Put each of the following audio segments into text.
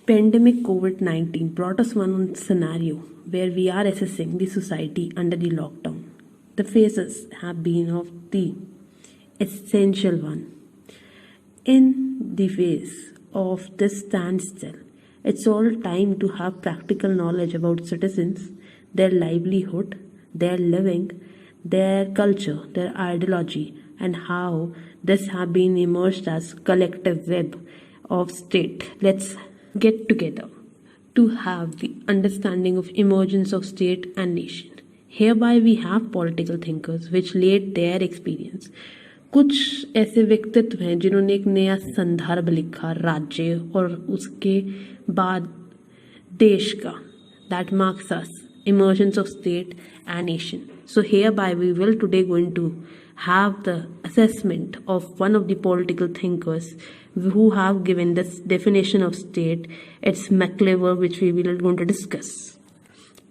Pandemic COVID-19 brought us one scenario where we are assessing the society under the lockdown. The phases have been of the essential one. In the face of this standstill, it's all time to have practical knowledge about citizens, their livelihood, their living, their culture, their ideology, and how this have been immersed as collective web of state. Let's get together to have the understanding of emergence of state and nation. Hereby we have political thinkers which laid their experience. कुछ ऐसे व्यक्तित्व हैं जिन्होंने एक नया संदर्भ लिखा राज्य और उसके बाद देश का, that marks us emergence of state and nation. So hereby we will today going to have the assessment of one of the political thinkers who have given this definition of state. It's McLever, which we will going to discuss.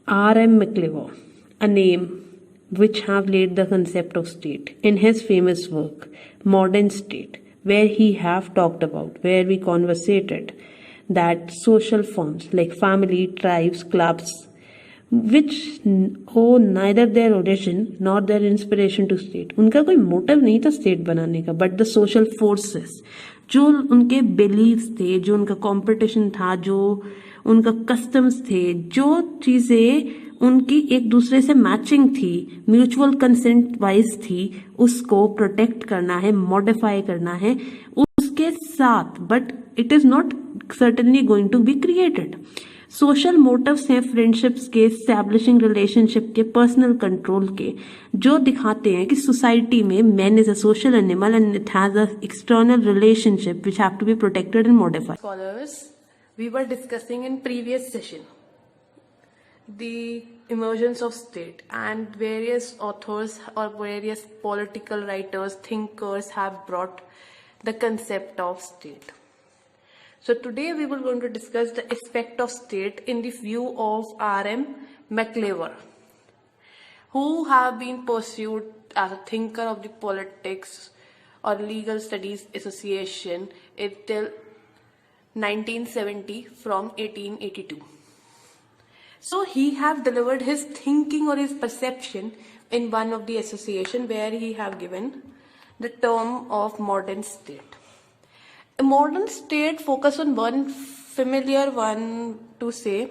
R.M. McLever, a name which have laid the concept of state in his famous work Modern State, where he have talked about, where we conversated that social forms like family, tribes, clubs, which owe neither their origin nor their inspiration to state. उनका कोई motive नहीं था state बनाने का, but the social forces, जो उनके beliefs थे, जो उनका कंपटीशन था, जो उनका कस्टम्स थे, जो चीजें उनकी एक दूसरे से मैचिंग थी, म्यूचुअल कंसेंट वाइज थी, उसको प्रोटेक्ट करना है, मॉडिफाई करना है उसके साथ, but it is not certainly going to be created. Social motives हैं फ्रेंडशिप्स के, एस्टैब्लिशिंग रिलेशनशिप के, पर्सनल कंट्रोल के, जो दिखाते हैं कि सोसाइटी में man is a social animal and it has a external relationship which have to be protected and modified. Scholars, we were discussing in previous session the emergence of state, and various authors or various political writers, thinkers have brought the concept of state. So today we were going to discuss the aspect of state in the view of R.M. McLever, who have been pursued as a thinker of the politics or legal studies association until 1970 from 1882. So he have delivered his thinking or his perception in one of the association where he have given the term of modern state. A modern state focus on one familiar one to say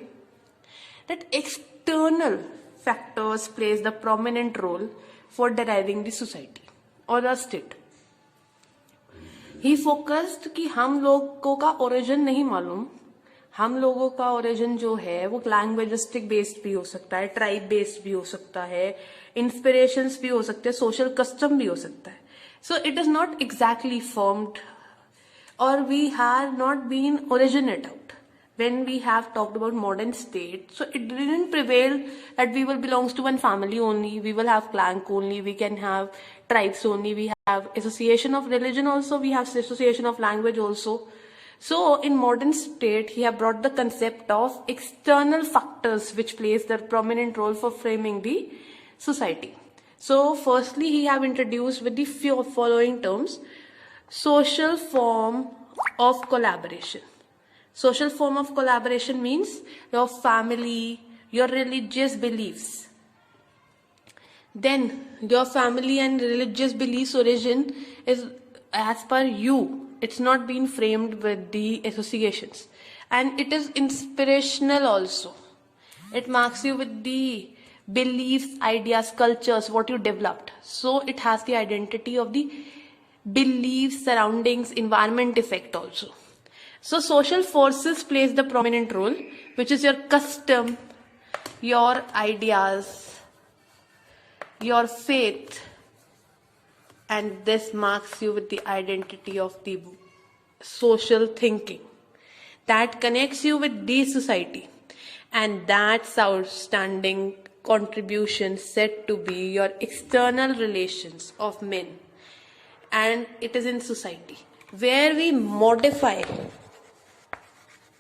that external factors plays the prominent role for deriving the society or the state. He focused कि हम लोगों का origin नहीं मालूम, हम लोगों का origin जो है वो लैंग्वेजिस्टिक बेस्ड भी हो सकता है, ट्राइब बेस्ड भी हो सकता है, इंस्पिरेशंस भी हो सकते हैं, सोशल कस्टम भी हो सकता है. So it is not exactly formed और we have not been originate out when we have talked about modern state. So it didn't prevail that we will belongs to one family only, we will have clan only, we can have tribes only, we have association of religion also, we have association of language also. So in modern state he have brought the concept of external factors which plays the prominent role for framing the society. So firstly he have introduced with the few following terms: social form of collaboration. Social form of collaboration means your family, your religious beliefs. Then your family and religious beliefs origin is as per you. It's not been framed with the associations, and it is inspirational also. It marks you with the beliefs, ideas, cultures, what you developed. So it has the identity of the beliefs, surroundings, environment effect also. So social forces plays the prominent role, which is your custom, your ideas, your faith, and this marks you with the identity of the social thinking that connects you with the society, and that's outstanding contribution said to be your external relations of men, and it is in society where we modify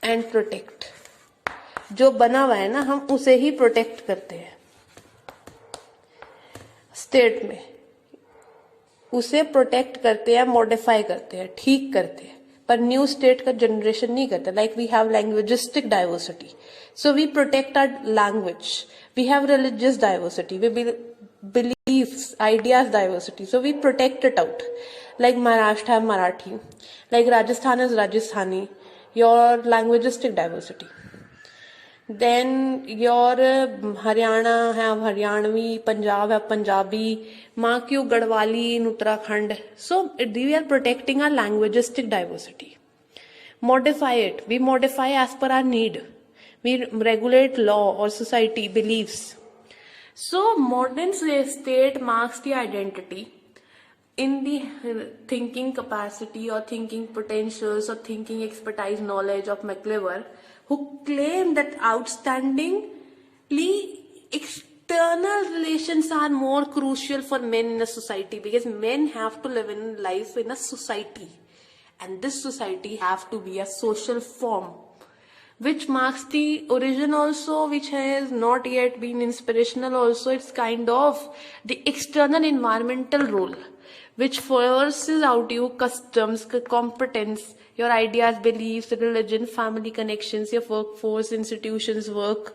and protect. जो बना हुआ है ना, हम उसे ही protect करते हैं. State में उसे प्रोटेक्ट करते हैं, मॉडिफाई करते हैं, ठीक करते हैं, पर न्यू स्टेट का जनरेशन नहीं करता. Like we have linguistic diversity, so we protect our language. We have religious diversity, we beliefs, ideas diversity, so we protect it out. Like Maharashtra have Marathi, like Rajasthan is Rajasthani, your languagistic diversity. Then your Haryana have Haryanvi, Punjab have Punjabi, Makyu, Gadwali in Uttarakhand. So we are protecting our languagistic diversity. Modify it. We modify as per our need. We regulate law or society beliefs. So modern state marks the identity in the thinking capacity or thinking potentials or thinking expertise knowledge of McLever, who claim that outstandingly external relations are more crucial for men in a society, because men have to live in life in a society, and this society have to be a social form, which marks the origin also, which has not yet been inspirational also. It's kind of the external environmental role, which forces out you customs, competence, your ideas, beliefs, religion, family connections, your workforce, institutions, work.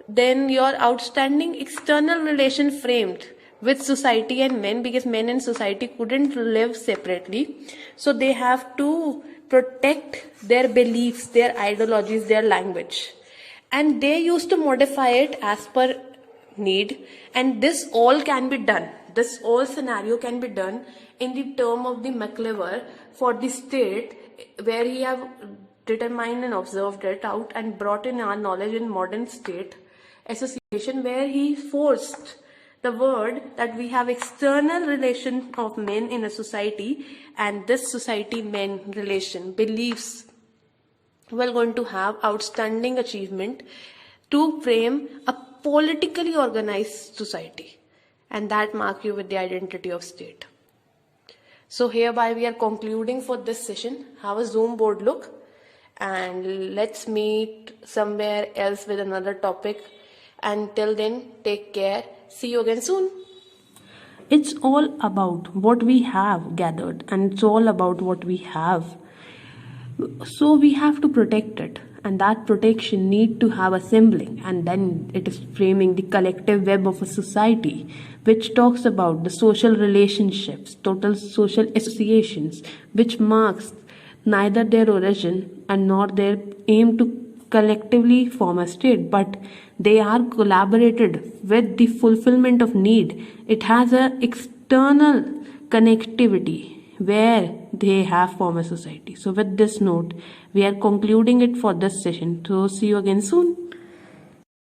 Then your outstanding external relation framed with society and men, because men and society couldn't live separately. So they have to protect their beliefs, their ideologies, their language. And they used to modify it as per need. And this all can be done. This all scenario can be done in the term of the McLever for the state, where he have determined and observed it out and brought in our knowledge in modern state association, where he forced the word that we have external relation of men in a society, and this society men relation beliefs we're going to have outstanding achievement to frame a politically organized society, and that mark you with the identity of state. So hereby we are concluding for this session. Have a Zoom board look, and let's meet somewhere else with another topic. Until then, take care. See you again soon. It's all about what we have gathered, and it's all about what we have. So we have to protect it, and that protection need to have assembling, and then it is framing the collective web of a society, which talks about the social relationships, total social associations, which marks neither their origin and nor their aim to collectively form a state, but they are collaborated with the fulfillment of need. It has an external connectivity where they have formed a society. So with this note, we are concluding it for this session. So see you again soon.